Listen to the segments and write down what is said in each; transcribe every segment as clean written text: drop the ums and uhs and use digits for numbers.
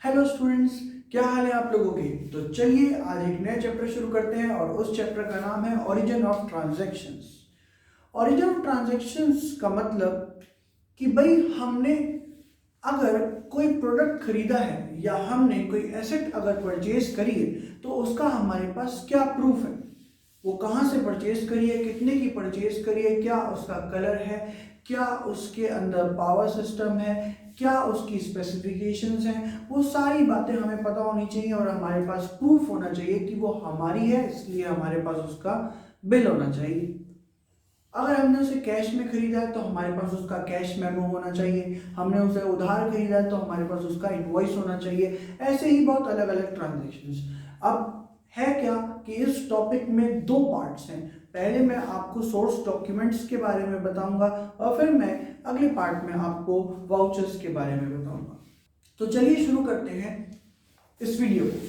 Hello students, क्या हाल है आप लोगों के। तो चलिए आज एक नया चैप्टर शुरू करते हैं और उस चैप्टर का नाम है origin of transactions. Origin of transactions का मतलब कि भाई हमने अगर कोई प्रोडक्ट खरीदा है या हमने कोई एसेट अगर परचेज करी है तो उसका हमारे पास क्या प्रूफ है, वो कहाँ से परचेज करी है, कितने की परचेज करी है, क्या उसका कलर है, क्या उसके अंदर पावर सिस्टम है, क्या उसकी स्पेसिफिकेशंस हैं, वो सारी बातें हमें पता होनी चाहिए और हमारे पास प्रूफ होना चाहिए कि वो हमारी है, इसलिए हमारे पास उसका बिल होना चाहिए। अगर हमने उसे कैश में खरीदा है तो हमारे पास उसका कैश मेमो होना चाहिए, हमने उसे उधार खरीदा है तो हमारे पास उसका इनवॉइस होना चाहिए। ऐसे ही बहुत अलग अलग ट्रांजेक्शन्स। अब है क्या कि इस टॉपिक में दो पार्ट्स हैं। पहले मैं आपको सोर्स डॉक्यूमेंट्स के बारे में बताऊंगा और फिर मैं अगले पार्ट में आपको वाउचर्स के बारे में बताऊंगा। तो चलिए शुरू करते हैं इस वीडियो को।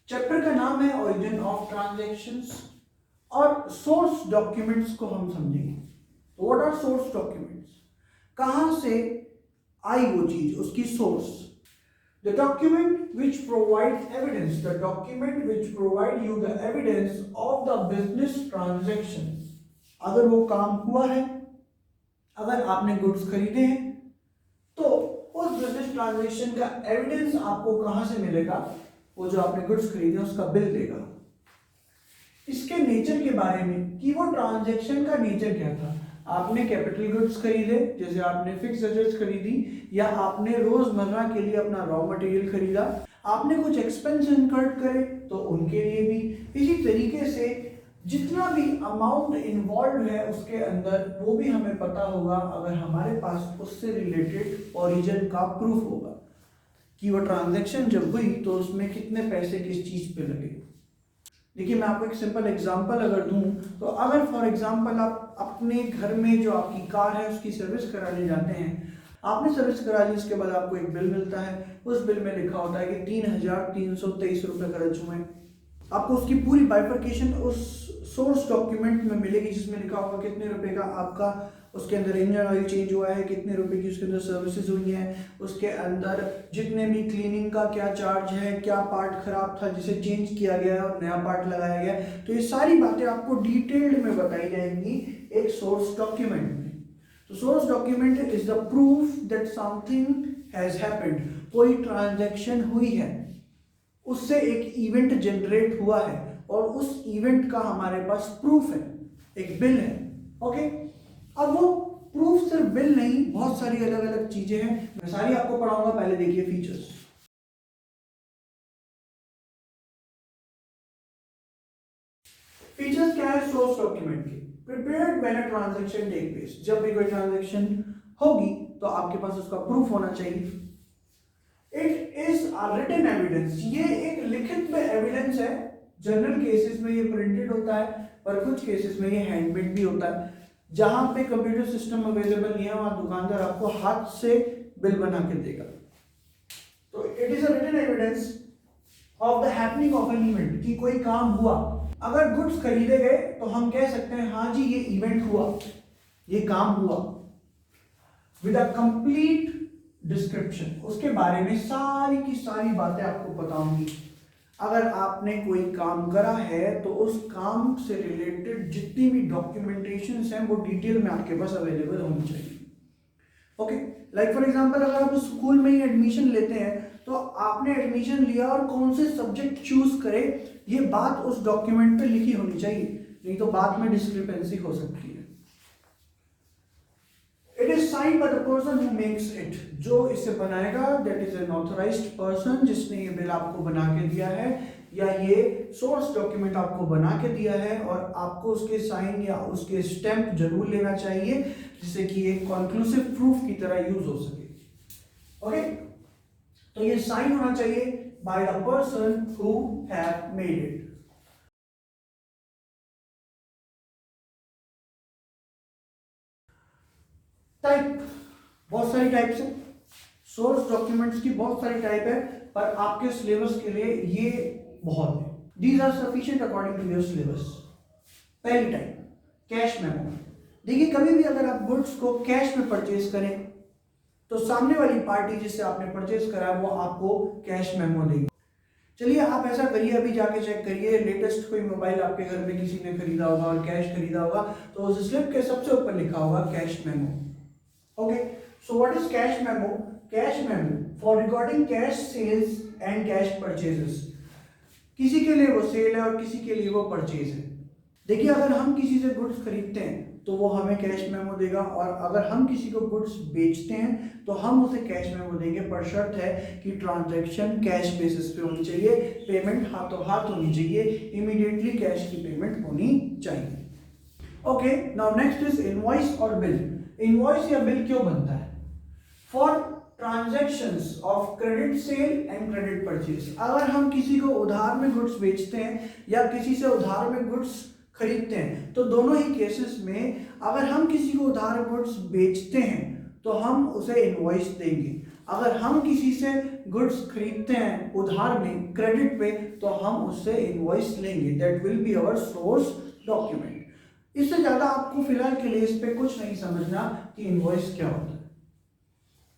चैप्टर का नाम है ओरिजिन ऑफ ट्रांजैक्शंस और सोर्स डॉक्यूमेंट्स को हम समझेंगे। तो व्हाट आर सोर्स डॉक्यूमेंट्स, कहां से आई वो चीज, उसकी source. The document which provide evidence, the document which provide you the evidence of the business transaction. अगर वो काम हुआ है, अगर आपने गुड्स खरीदे हैं तो उस बिजनेस ट्रांजैक्शन का एविडेंस आपको कहां से मिलेगा, वो जो आपने गुड्स खरीदे उसका बिल देगा। इसके नेचर के बारे में कि वो ट्रांजैक्शन का नेचर क्या था। आपने कैपिटल गुड्स खरीदे, जैसे आपने फिक्स एसेट्स खरीदी, या आपने रोजमर्रा के लिए अपना रॉ मटेरियल खरीदा, आपने कुछ एक्सपेंस इनकर्ड करे तो उनके लिए भी। इसी तरीके से जितना भी अमाउंट इन्वॉल्व है उसके अंदर वो भी हमें पता होगा अगर हमारे पास उससे रिलेटेड ओरिजिन का प्रूफ होगा कि वो ट्रांजैक्शन जब हुई तो उसमें कितने पैसे किस चीज पे लगे। देखिए मैं आपको एक सिंपल एग्जांपल अगर दूं तो अगर फॉर एग्जांपल आप अपने घर में जो आपकी कार है उसकी सर्विस कराने जाते हैं, आपने सर्विस करा ली, उसके बाद आपको एक बिल मिलता है। उस बिल में लिखा होता है कि 3,323 रुपये खर्च हुए। आपको उसकी पूरी बाइफर्केशन उस सोर्स डॉक्यूमेंट में मिलेगी जिसमें लिखा होगा कितने रुपए का आपका उसके अंदर इंजन ऑयल चेंज हुआ है, कितने रुपए की उसके अंदर सर्विसेज हुई हैं, उसके अंदर जितने भी क्लीनिंग का क्या चार्ज है, क्या पार्ट खराब था जिसे चेंज किया गया है और नया पार्ट लगाया गया है। तो ये सारी बातें आपको डिटेल्ड में बताई जाएंगी एक सोर्स डॉक्यूमेंट में। तो source document is the proof that something has happened, कोई ट्रांजैक्शन हुई है, उससे एक इवेंट जनरेट हुआ है और उस इवेंट का हमारे पास प्रूफ है, एक बिल है। ओके, अब वो प्रूफ सिर्फ बिल नहीं, बहुत सारी अलग अलग चीजें हैं, मैं सारी आपको पढ़ाऊंगा। पहले देखिए फीचर्स। फीचर्स क्या है सोर्स डॉक्यूमेंट के। Prepared when a transaction take place, जब भी कोई ट्रांजैक्शन होगी तो आपके पास उसका प्रूफ होना चाहिए। It is a written evidence, ये एक लिखित में एविडेंस है। जनरल केसेस में ये प्रिंटेड होता है पर कुछ केसेस में ये हैंडमेड भी होता है। जहां पे कंप्यूटर सिस्टम अवेलेबल नहीं है वहां दुकानदार आपको हाथ से बिल बना के देगा। तो it is a written evidence of the happening of an event, कि कोई काम हुआ। अगर गुड्स खरीदे गए तो हम कह सकते हैं हाँ जी ये इवेंट हुआ, ये काम हुआ। विद अ कंप्लीट डिस्क्रिप्शन, उसके बारे में सारी की सारी बातें आपको पता होंगी। अगर आपने कोई काम करा है तो उस काम से रिलेटेड जितनी भी डॉक्यूमेंटेशन हैं वो डिटेल में आपके पास अवेलेबल होनी चाहिए। ओके, लाइक फॉर एग्जांपल अगर आप स्कूल में ही एडमिशन लेते हैं तो आपने एडमिशन लिया और कौन से सब्जेक्ट चूज करे ये बात उस डॉक्यूमेंट पे लिखी होनी चाहिए, नहीं तो बाद में डिस्क्रिपेंसी हो सकती है। It is signed by the person who makes it, जो इसे बनाएगा that is an authorised person, जिसने ये बिल आपको बना के दिया है या ये सोर्स डॉक्यूमेंट आपको बना के दिया है, और आपको उसके साइन या उसके स्टैंप जरूर लेना चाहिए जिससे कि एक कंक्लूसिव प्रूफ की तरह यूज हो सके। ओके, तो ये साइन होना चाहिए by the person who have made it. Type, बहुत सारी टाइप्स है सोर्स डॉक्यूमेंट्स की, बहुत सारी टाइप है पर आपके सिलेबस के लिए ये बहुत है। These are sufficient according to your syllabus. पहली टाइप कैश मेमो। देखिए कभी भी अगर आप गुड्स को कैश में परचेज करें तो सामने वाली पार्टी जिससे आपने परचेज करा वो आपको कैश मेमो देगी। चलिए आप ऐसा करिए, अभी जाके चेक करिए, लेटेस्ट कोई मोबाइल आपके घर में किसी ने खरीदा होगा और कैश खरीदा होगा तो उस स्लिप के सबसे ऊपर लिखा होगा cash memo. Okay, so what is cash memo? Cash memo for recording cash sales and cash purchases. किसी के लिए वो सेल है और किसी के लिए वो परचेज है। देखिए, अगर हम किसी से गुड्स खरीदते हैं तो वो हमें कैश मेमो देगा, और अगर हम किसी को गुड्स बेचते हैं तो हम उसे कैश मेमो देंगे, पर शर्त है कि ट्रांजैक्शन कैश बेसिस पे होनी चाहिए, पेमेंट हाथों हाथ होनी चाहिए, इमीडिएटली कैश की पेमेंट होनी चाहिए। Okay, now next is invoice और बिल। इनवॉइस या बिल क्यों बनता है? For transactions of credit sale and credit purchase. अगर हम किसी को उधार में गुड्स बेचते हैं या किसी से उधार में गुड्स खरीदते हैं तो दोनों ही केसेस में अगर हम किसी को उधार गुड्स बेचते हैं तो हम उसे इनवॉइस देंगे। अगर हम किसी से गुड्स खरीदते हैं उधार में क्रेडिट पे तो हम उससे इनवॉइस लेंगे, that will be our source document. इससे ज्यादा आपको फिलहाल के लिए इस पे कुछ नहीं समझना कि इनवॉइस क्या होता है।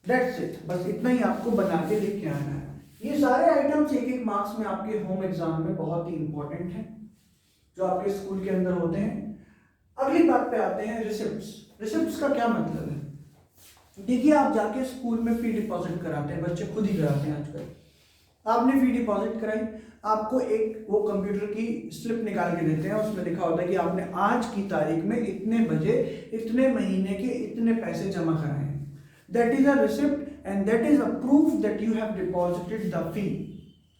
दैट्स इट, बस इतना ही आपको बना के लिख के आना है। ये सारे आइटम्स एक एक मार्क्स में आपके होम एग्जाम में बहुत ही इंपॉर्टेंट हैं जो आपके स्कूल के अंदर होते हैं। अगली बात पे आते हैं, रिसिप्ट्स। रिसिप्ट्स का क्या मतलब है? देखिए, आप जाके स्कूल में फी डिपॉजिट कराते हैं, बच्चे खुद ही कराते हैं आजकल। आपने फी डिपॉजिट कराई, आपको एक वो कंप्यूटर की स्लिप निकाल के देते हैं, उसमें लिखा होता है कि आपने आज की तारीख में इतने बजे इतने महीने के इतने पैसे जमा कराए हैं। That is a receipt and that is a proof that you have deposited the fee.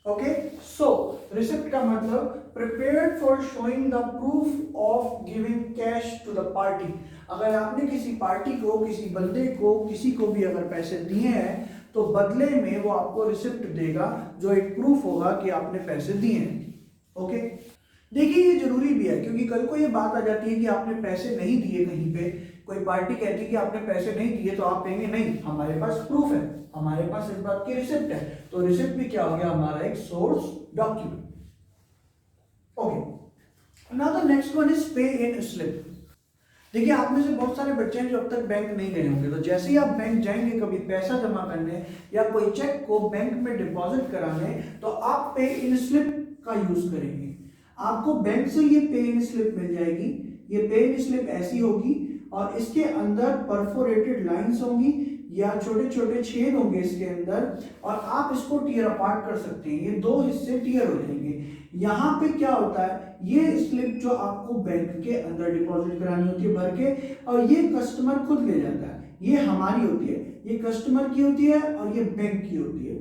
Okay, so receipt का मतलब prepared for showing the proof of giving cash to the party। अगर आपने किसी पार्टी को, किसी बंदे को, किसी को भी अगर पैसे दिए हैं तो बदले में वो आपको रिसिप्ट देगा जो एक प्रूफ होगा कि आपने पैसे दिए हैं। ओके, देखिए ये जरूरी भी है क्योंकि कल को ये बात आ जाती है कि आपने पैसे नहीं दिए, कहीं पे कोई पार्टी कहती है कि आपने पैसे नहीं दिए तो आप कहेंगे नहीं, हमारे पास प्रूफ है, हमारे पास इस बात की रिसिप्ट है। तो रिसिप्ट भी क्या हो गया? हमारा एक source document. Okay, now the next one is पे इन स्लिप। देखिए, आप में से बहुत सारे बच्चे हैं जो अब तक बैंक नहीं गए होंगे, तो जैसे ही आप बैंक जाएंगे कभी पैसा जमा करने या कोई चेक को बैंक में डिपॉजिट कराने तो आप पे इन स्लिप का यूज करेंगे। आपको बैंक से ये पे इन स्लिप मिल जाएगी। ये पे इन स्लिप ऐसी होगी और इसके अंदर परफोरेटेड लाइंस होंगी या छोटे छोटे छेद होंगे इसके अंदर, और आप इसको टीयर अपार्ट कर सकते हैं। ये दो हिस्से टीयर हो जाएंगे। यहाँ पे क्या होता है, ये स्लिप जो आपको बैंक के अंदर डिपॉजिट करानी होती है भर के, और ये कस्टमर खुद ले जाता है, ये हमारी होती है, ये कस्टमर की होती है और ये बैंक की होती है।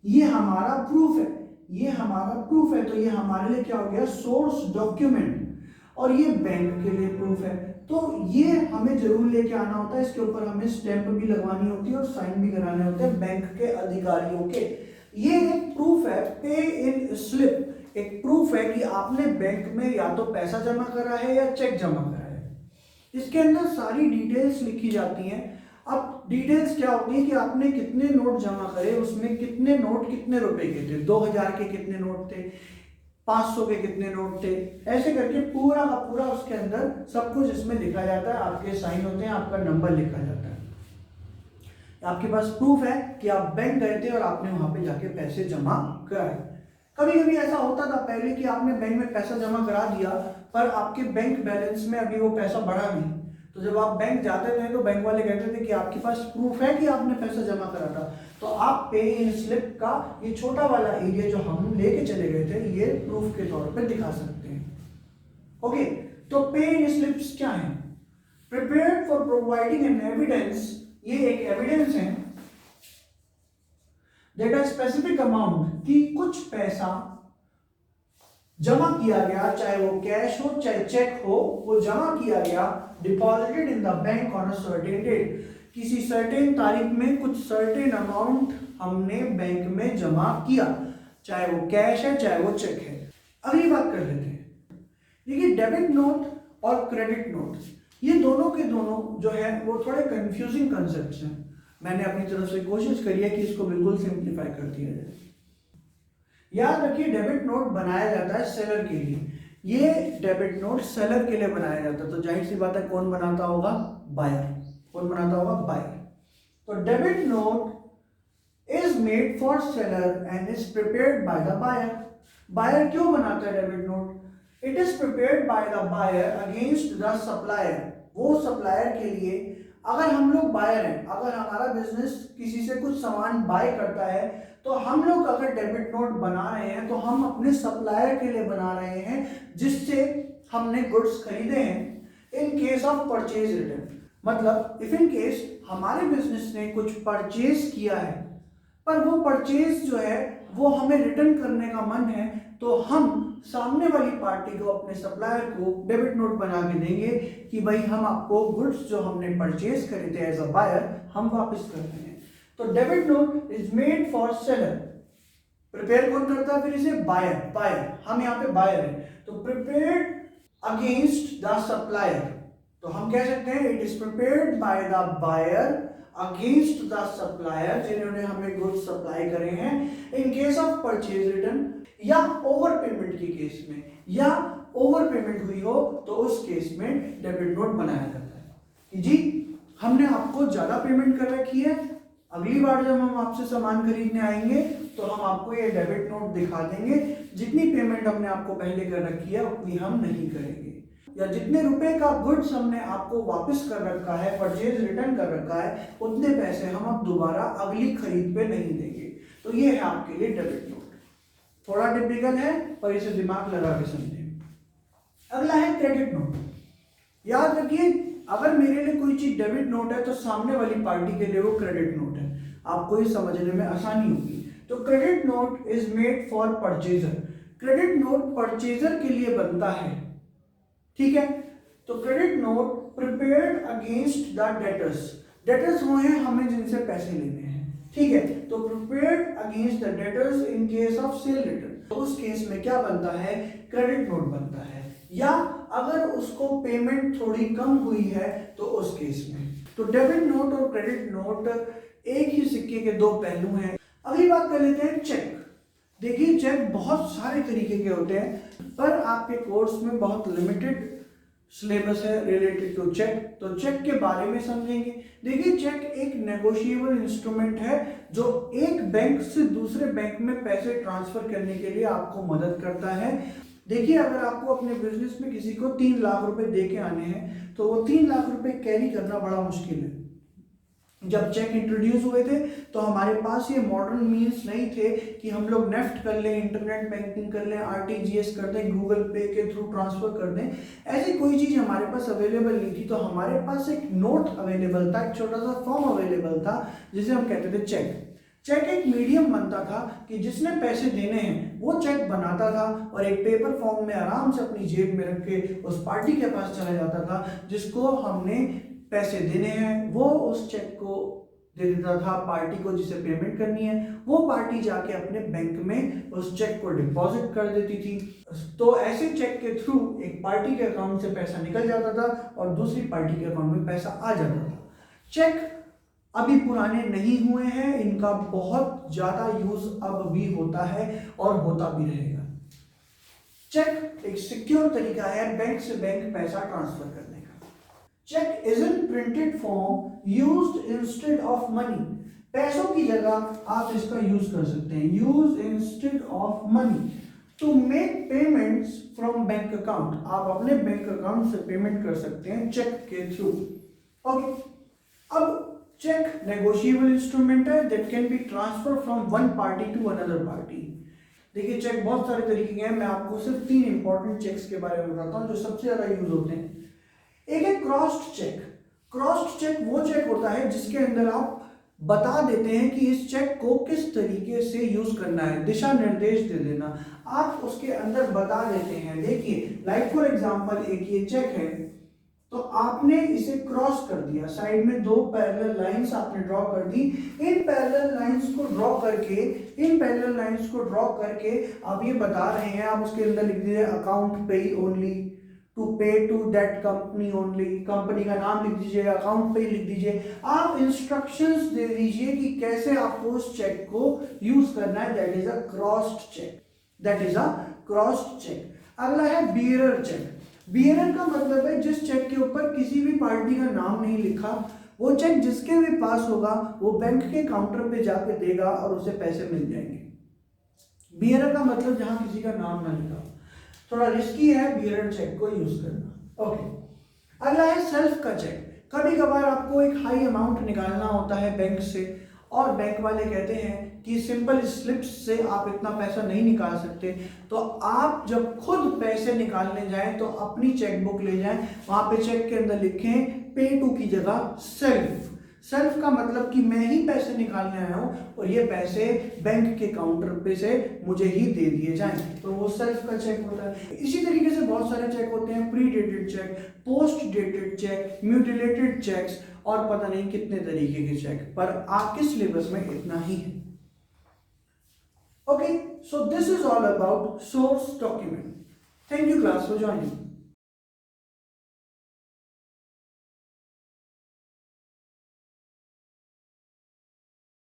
ये हमारा प्रूफ है, ये हमारा प्रूफ है, तो ये हमारे लिए क्या हो गया? Source document. और ये बैंक के लिए प्रूफ है, तो ये हमें जरूर लेके आना होता है। इसके ऊपर हमें स्टैंप भी लगवानी होती है और साइन भी कराने होते हैं बैंक के अधिकारियों के। ये एक प्रूफ है, पे इन स्लिप एक प्रूफ है कि आपने बैंक में या तो पैसा जमा करा है या चेक जमा करा है। इसके अंदर सारी डिटेल्स लिखी जाती हैं। अब डिटेल्स क्या होती है कि आपने कितने नोट जमा करे, उसमें कितने नोट कितने रुपए के थे, 2000 के कितने नोट थे, 500 के कितने नोट थे, ऐसे करके पूरा का पूरा उसके अंदर सब कुछ इसमें लिखा जाता है। आपके साइन होते हैं, आपका नंबर लिखा जाता है। आपके पास प्रूफ है कि आप बैंक गए थे और आपने वहां पे जाके पैसे जमा कराए। कभी कभी ऐसा होता था पहले कि आपने बैंक में पैसा जमा करा दिया पर आपके बैंक बैलेंस में अभी वो पैसा बढ़ा नहीं, तो जब आप बैंक जाते थे तो बैंक वाले कहते थे कि आपके पास प्रूफ है कि आपने पैसा जमा करा था, तो आप पे इन स्लिप का ये छोटा वाला एरिया जो हम लेके चले गए थे ये प्रूफ के तौर पे दिखा सकते हैं। ओके, तो पे इन स्लिप्स क्या है? Prepared for providing an evidence, ये एक एविडेंस है दैट अ स्पेसिफिक अमाउंट की कुछ पैसा जमा किया गया, चाहे वो कैश हो चाहे चेक हो, वो जमा किया गया, deposited in the bank on a certain date, किसी सर्टेन तारीख में कुछ सर्टेन अमाउंट हमने बैंक में जमा किया, चाहे वो कैश है चाहे वो चेक है। अगली बात कर लेते हैं। देखिए, डेबिट नोट और क्रेडिट नोट ये दोनों के दोनों जो है वो थोड़े कंफ्यूजिंग कंसेप्ट्स हैं। मैंने अपनी तरफ से कोशिश करी है कि इसको बिल्कुल सिंप्लीफाई कर दिया जाए। याद रखिए, डेबिट नोट बनाया जाता है सेलर के लिए। ये डेबिट नोट सेलर के लिए बनाया जाता है, तो जाहिर सी बात है कौन बनाता होगा? बायर। कौन बनाता होगा? बायर। तो debit note is made for seller and is prepared by the buyer. Buyer क्यों बनाता है debit note? It is prepared by the buyer against the supplier. वो सप्लायर के लिए, अगर हम लोग बायर हैं, अगर हमारा बिजनेस किसी से कुछ सामान बाय करता है, तो हम लोग अगर डेबिट नोट बना रहे हैं तो हम अपने सप्लायर के लिए बना रहे हैं जिससे हमने गुड्स खरीदे हैं। In case of purchase return, मतलब इफ इन केस हमारे बिजनेस ने कुछ परचेज किया है पर वो परचेज जो है वो हमें रिटर्न करने का मन है, तो हम सामने वाली पार्टी को, अपने सप्लायर को डेबिट नोट बना के देंगे कि भाई हम आपको गुड्स जो हमने परचेज करे थे एज अ बायर हम वापस कर रहे हैं। तो debit note is made for seller. Prepare कौन करता है फिर इसे? बायर। बायर, हम यहाँ पे बायर हैं, तो प्रिपेयर्ड अगेंस्ट द सप्लायर, तो हम कह सकते हैं it is prepared by the buyer against the supplier जिन्होंने हमें गुड्स सप्लाई करे हैं। In case of purchase return या ओवर पेमेंट के केस में, या ओवर पेमेंट हुई हो तो उस केस में डेबिट नोट बनाया जाता है कि जी हमने आपको ज्यादा पेमेंट कर रखी है, अगली बार जब हम आपसे सामान खरीदने आएंगे तो हम आपको ये डेबिट नोट दिखा देंगे, जितनी पेमेंट हमने आपको पहले कर रखी है उतनी हम नहीं करेंगे, या जितने रुपए का गुड्स हमने आपको वापस कर रखा है, परचेज रिटर्न कर रखा है, उतने पैसे हम अब दोबारा अगली खरीद पे नहीं देंगे। तो ये है आपके लिए डेबिट नोट। थोड़ा टिपिकल है पर इसे दिमाग लगा के समझें। अगला है क्रेडिट नोट। याद रखिए, अगर मेरे लिए कोई चीज डेबिट नोट है तो सामने वाली पार्टी के लिए वो क्रेडिट नोट है। आपको ये समझने में आसानी होगी। तो credit note is made for purchaser. Credit note purchaser के लिए बनता है, ठीक है। तो credit note prepared against the debtors. Debtors वो हैं हमें जिनसे पैसे लेने हैं, ठीक है। तो prepared against the debtors in case of cell return, तो उस केस में क्या बनता है? क्रेडिट नोट बनता है। या अगर उसको पेमेंट थोड़ी कम हुई है तो उस केस में। तो डेबिट नोट और क्रेडिट नोट एक ही सिक्के के दो पहलू हैं। अगली बात कर लेते हैं चेक। देखिए, चेक बहुत सारे तरीके के होते हैं, पर आपके कोर्स में बहुत लिमिटेड सिलेबस है रिलेटेड टू चेक, तो चेक के बारे में समझेंगे। देखिए, चेक एक नेगोशिएबल इंस्ट्रूमेंट है जो एक बैंक से दूसरे बैंक में पैसे ट्रांसफर करने के लिए आपको मदद करता है। देखिए, अगर आपको अपने बिजनेस में किसी को 3 लाख रुपए दे के आने हैं तो वो 3 लाख रुपए कैरी करना बड़ा मुश्किल है। जब चेक इंट्रोड्यूस हुए थे तो हमारे पास ये मॉडर्न मीन्स नहीं थे कि हम लोग नेफ्ट कर लें, इंटरनेट बैंकिंग कर लें, आरटीजीएस कर दें, गूगल पे के थ्रू ट्रांसफर कर दें। ऐसी कोई चीज हमारे पास अवेलेबल नहीं थी। तो हमारे पास एक नोट अवेलेबल था, एक छोटा सा फॉर्म अवेलेबल था जिसे हम कहते थे चेक। चेक एक मीडियम बनता था कि जिसने पैसे देने हैं वो चेक बनाता था और एक पेपर फॉर्म में आराम से अपनी जेब में रख के उस पार्टी के पास चला जाता था जिसको हमने पैसे देने हैं। वो उस चेक को दे देता था पार्टी को जिसे पेमेंट करनी है। वो पार्टी जाके अपने बैंक में उस चेक को डिपॉजिट कर देती थी। तो ऐसे चेक के थ्रू एक पार्टी के अकाउंट से पैसा निकल जाता था और दूसरी पार्टी के अकाउंट में पैसा आ जाता था। चेक अभी पुराने नहीं हुए हैं, इनका बहुत ज्यादा यूज अब भी होता है और होता भी रहेगा। चेक एक सिक्योर तरीका है बैंक से बैंक पैसा ट्रांसफर करने का। Cheque is in printed form used instead of money. पैसों की जगह आप इसका यूज कर सकते हैं, use instead of money to make payments from bank account. आप अपने बैंक अकाउंट से पेमेंट कर सकते हैं चेक के थ्रू। ओके, अब चेक नेगोशिएबल इंस्ट्रूमेंट है that can be transfer from one party to another party. देखिए, चेक बहुत सारे तरीके के हैं, मैं आपको सिर्फ 3 इंपॉर्टेंट चेक्स के बारे में बताता हूं जो सबसे ज्यादा यूज होते हैं। एक है क्रॉस्ड चेक। क्रॉस्ड चेक वो चेक होता है जिसके अंदर आप बता देते हैं कि इस चेक को किस तरीके से यूज करना है, दिशा निर्देश दे देना, आप उसके अंदर बता देते हैं। देखिए, लाइक फॉर एग्जांपल एक ये चेक है तो आपने इसे क्रॉस कर दिया, साइड में 2 पैरेलल लाइंस आपने ड्रॉ कर दी। इन पैरेलल लाइंस को ड्रॉ करके आप ये बता रहे हैं, आप उसके अंदर लिख दीजिए account pay only to pay to that company only, company का नाम लिख दीजिए, अकाउंट पे लिख दीजिए। आप इंस्ट्रक्शंस दे दीजिए कि कैसे आपको उस चेक को यूज करना है। That is a crossed cheque. अगला है बियरर चेक। बियरर का मतलब है जिस चेक के ऊपर किसी भी पार्टी का नाम नहीं लिखा, वो चेक जिसके भी पास होगा वो बैंक के काउंटर पे जाके देगा और उसे पैसे मिल जाएंगे। बियरर का मतलब जहां किसी का नाम ना लिखा। थोड़ा रिस्की है बियरर चेक को यूज करना। ओके, अगला है सेल्फ का चेक। कभी कभार आपको एक हाई अमाउंट निकालना होता है बैंक से और बैंक वाले कहते हैं कि सिंपल स्लिप्स से आप इतना पैसा नहीं निकाल सकते, तो आप जब खुद पैसे निकालने जाएं तो अपनी चेकबुक ले जाएं, वहां पे चेक के अंदर लिखें पे टू की जगह सेल्फ। सेल्फ का मतलब कि मैं ही पैसे निकालने आया हूं और ये पैसे बैंक के काउंटर पे से मुझे ही दे दिए जाएं, तो वो सेल्फ का चेक होता है। इसी तरीके से बहुत सारे चेक होते हैं, pre dated cheque, post dated cheque, mutilated cheques और पता नहीं कितने तरीके के चेक, पर आपके सिलेबस में इतना ही है। Okay, so this is all about source document. Thank you class for joining.